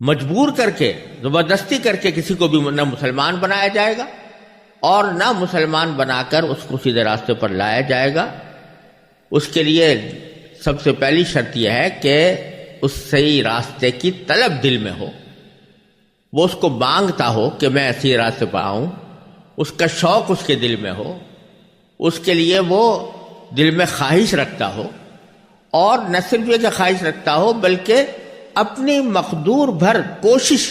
مجبور کر کے، زبردستی کر کے کسی کو بھی نہ مسلمان بنایا جائے گا اور نہ مسلمان بنا کر اس کو سیدھے راستے پر لایا جائے گا۔ اس کے لیے سب سے پہلی شرط یہ ہے کہ اس صحیح راستے کی طلب دل میں ہو، وہ اس کو مانگتا ہو کہ میں صحیح راستے پر آؤں، اس کا شوق اس کے دل میں ہو، اس کے لیے وہ دل میں خواہش رکھتا ہو، اور نہ صرف یہ کہ خواہش رکھتا ہو بلکہ اپنی مقدور بھر کوشش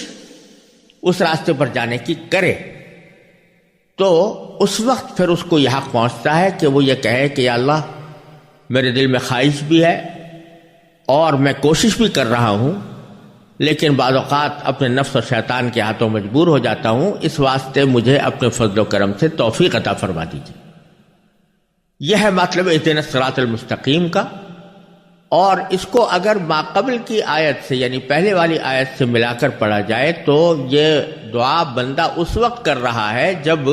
اس راستے پر جانے کی کرے، تو اس وقت پھر اس کو یہ حق پہنچتا ہے کہ وہ یہ کہے کہ یا اللہ میرے دل میں خواہش بھی ہے اور میں کوشش بھی کر رہا ہوں، لیکن بعض اوقات اپنے نفس اور شیطان کے ہاتھوں مجبور ہو جاتا ہوں، اس واسطے مجھے اپنے فضل و کرم سے توفیق عطا فرما دیجیے۔ یہ ہے مطلب اہدنا الصراط المستقیم کا، اور اس کو اگر ماقبل کی آیت سے یعنی پہلے والی آیت سے ملا کر پڑھا جائے تو یہ دعا بندہ اس وقت کر رہا ہے جب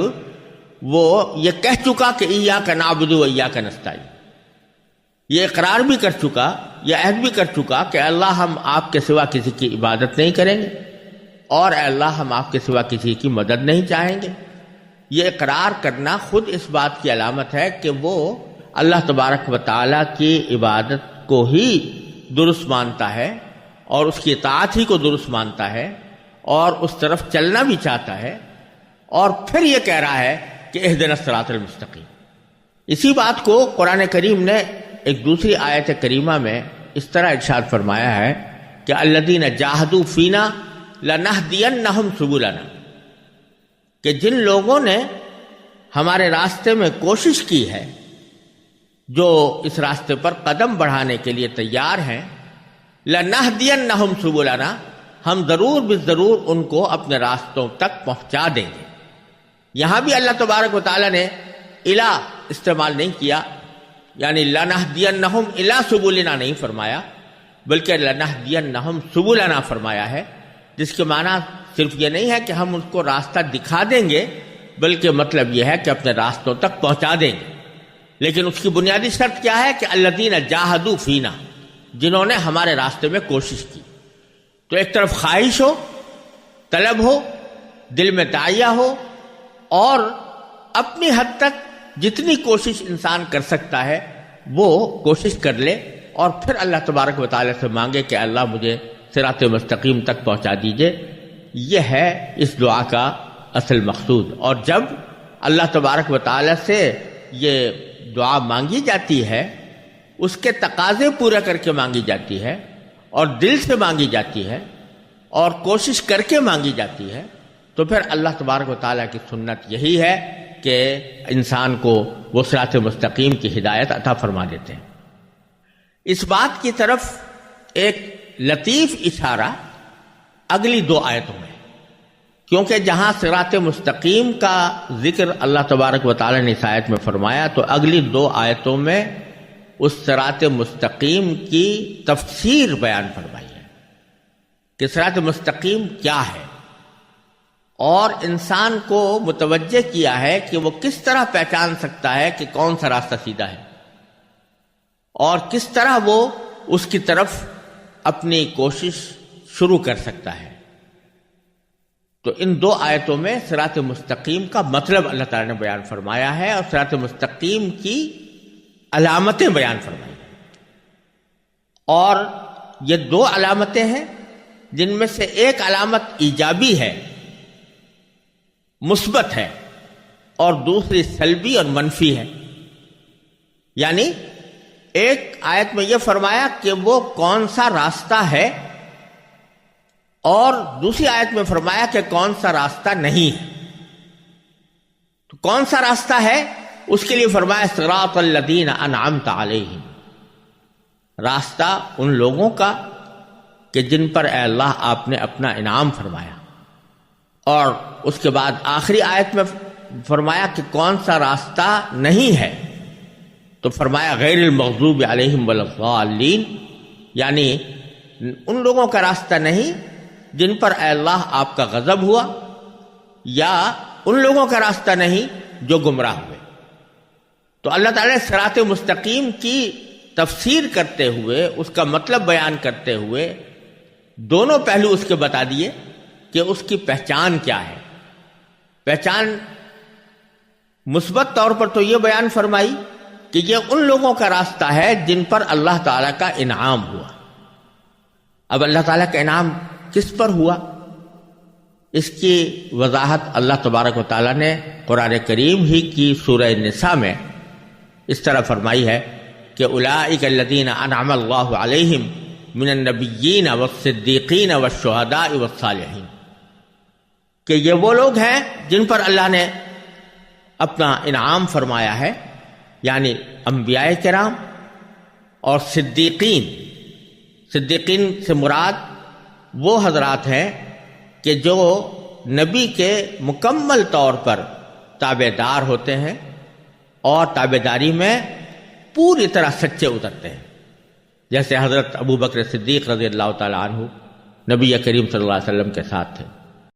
وہ یہ کہہ چکا کہ ایاک نعبد و ایاک نستعین، یہ اقرار بھی کر چکا، یہ عہد بھی کر چکا کہ اللہ ہم آپ کے سوا کسی کی عبادت نہیں کریں گے، اور اے اللہ ہم آپ کے سوا کسی کی مدد نہیں چاہیں گے۔ یہ اقرار کرنا خود اس بات کی علامت ہے کہ وہ اللہ تبارک و تعالیٰ کی عبادت کو ہی درست مانتا ہے اور اس کی اطاعت ہی کو درست مانتا ہے اور اس طرف چلنا بھی چاہتا ہے، اور پھر یہ کہہ رہا ہے کہ اہدنا الصراط المستقیم۔ اسی بات کو قرآن کریم نے ایک دوسری آیت کریمہ میں اس طرح ارشاد فرمایا ہے کہ الذین جاہدوا فینا لنہدینہم سبلنا، کہ جن لوگوں نے ہمارے راستے میں کوشش کی ہے، جو اس راستے پر قدم بڑھانے کے لیے تیار ہیں، لنہدینہم سبلنا، ہم ضرور بالضرور ان کو اپنے راستوں تک پہنچا دیں گے۔ یہاں بھی اللہ تبارک و تعالیٰ نے الا استعمال نہیں کیا، یعنی لنہدینہم الی سبلنا نہیں فرمایا، بلکہ لنہدینہم سبلنا فرمایا ہے، جس کے معنی صرف یہ نہیں ہے کہ ہم ان کو راستہ دکھا دیں گے، بلکہ مطلب یہ ہے کہ اپنے راستوں تک پہنچا دیں گے۔ لیکن اس کی بنیادی شرط کیا ہے کہ الذین جاہدوا فینا، جنہوں نے ہمارے راستے میں کوشش کی۔ تو ایک طرف خواہش ہو، طلب ہو، دل میں داعیہ ہو، اور اپنی حد تک جتنی کوشش انسان کر سکتا ہے وہ کوشش کر لے، اور پھر اللہ تبارک و تعالیٰ سے مانگے کہ اللہ مجھے صراط مستقیم تک پہنچا دیجئے۔ یہ ہے اس دعا کا اصل مقصود۔ اور جب اللہ تبارک و تعالیٰ سے یہ دعا مانگی جاتی ہے، اس کے تقاضے پورا کر کے مانگی جاتی ہے، اور دل سے مانگی جاتی ہے، اور کوشش کر کے مانگی جاتی ہے، تو پھر اللہ تبارک و تعالیٰ کی سنت یہی ہے کہ انسان کو وہ صراط مستقیم کی ہدایت عطا فرما دیتے ہیں۔ اس بات کی طرف ایک لطیف اشارہ اگلی دو آیتوں میں، کیونکہ جہاں صراط مستقیم کا ذکر اللہ تبارک و تعالیٰ نے اس آیت میں فرمایا، تو اگلی دو آیتوں میں اس صراط مستقیم کی تفسیر بیان فرمائی ہے کہ صراط مستقیم کیا ہے، اور انسان کو متوجہ کیا ہے کہ وہ کس طرح پہچان سکتا ہے کہ کون سا راستہ سیدھا ہے، اور کس طرح وہ اس کی طرف اپنی کوشش شروع کر سکتا ہے۔ تو ان دو آیتوں میں صراط مستقیم کا مطلب اللہ تعالیٰ نے بیان فرمایا ہے، اور صراط مستقیم کی علامتیں بیان فرمائی ہیں۔ اور یہ دو علامتیں ہیں جن میں سے ایک علامت ایجابی ہے، مثبت ہے، اور دوسری سلبی اور منفی ہے۔ یعنی ایک آیت میں یہ فرمایا کہ وہ کون سا راستہ ہے، اور دوسری آیت میں فرمایا کہ کون سا راستہ نہیں ہے۔ تو کون سا راستہ ہے اس کے لیے فرمایا صراط الذین انعمت علیہم، راستہ ان لوگوں کا کہ جن پر اے اللہ آپ نے اپنا انعام فرمایا۔ اور اس کے بعد آخری آیت میں فرمایا کہ کون سا راستہ نہیں ہے، تو فرمایا غیر المغضوب علیہم ولا الضالین، یعنی ان لوگوں کا راستہ نہیں جن پر اے اللہ آپ کا غضب ہوا، یا ان لوگوں کا راستہ نہیں جو گمراہ ہوئے۔ تو اللہ تعالیٰ صراط مستقیم کی تفسیر کرتے ہوئے، اس کا مطلب بیان کرتے ہوئے دونوں پہلو اس کے بتا دیے کہ اس کی پہچان کیا ہے. پہچان مثبت طور پر تو یہ بیان فرمائی کہ یہ ان لوگوں کا راستہ ہے جن پر اللہ تعالیٰ کا انعام ہوا. اب اللہ تعالیٰ کا انعام کس پر ہوا؟ اس کی وضاحت اللہ تبارک و تعالیٰ نے قرآن کریم ہی کی سورہ نساء میں اس طرح فرمائی ہے کہ اولئک الذین انعم اللہ علیہم من النبیین والصدیقین والشہداء والصالحین، کہ یہ وہ لوگ ہیں جن پر اللہ نے اپنا انعام فرمایا ہے، یعنی انبیاء کرام اور صدیقین. صدیقین سے مراد وہ حضرات ہیں کہ جو نبی کے مکمل طور پر تابع دار ہوتے ہیں اور تابع داری میں پوری طرح سچے اترتے ہیں، جیسے حضرت ابو بکر صدیق رضی اللہ تعالی عنہ نبی کریم صلی اللہ علیہ وسلم کے ساتھ تھے.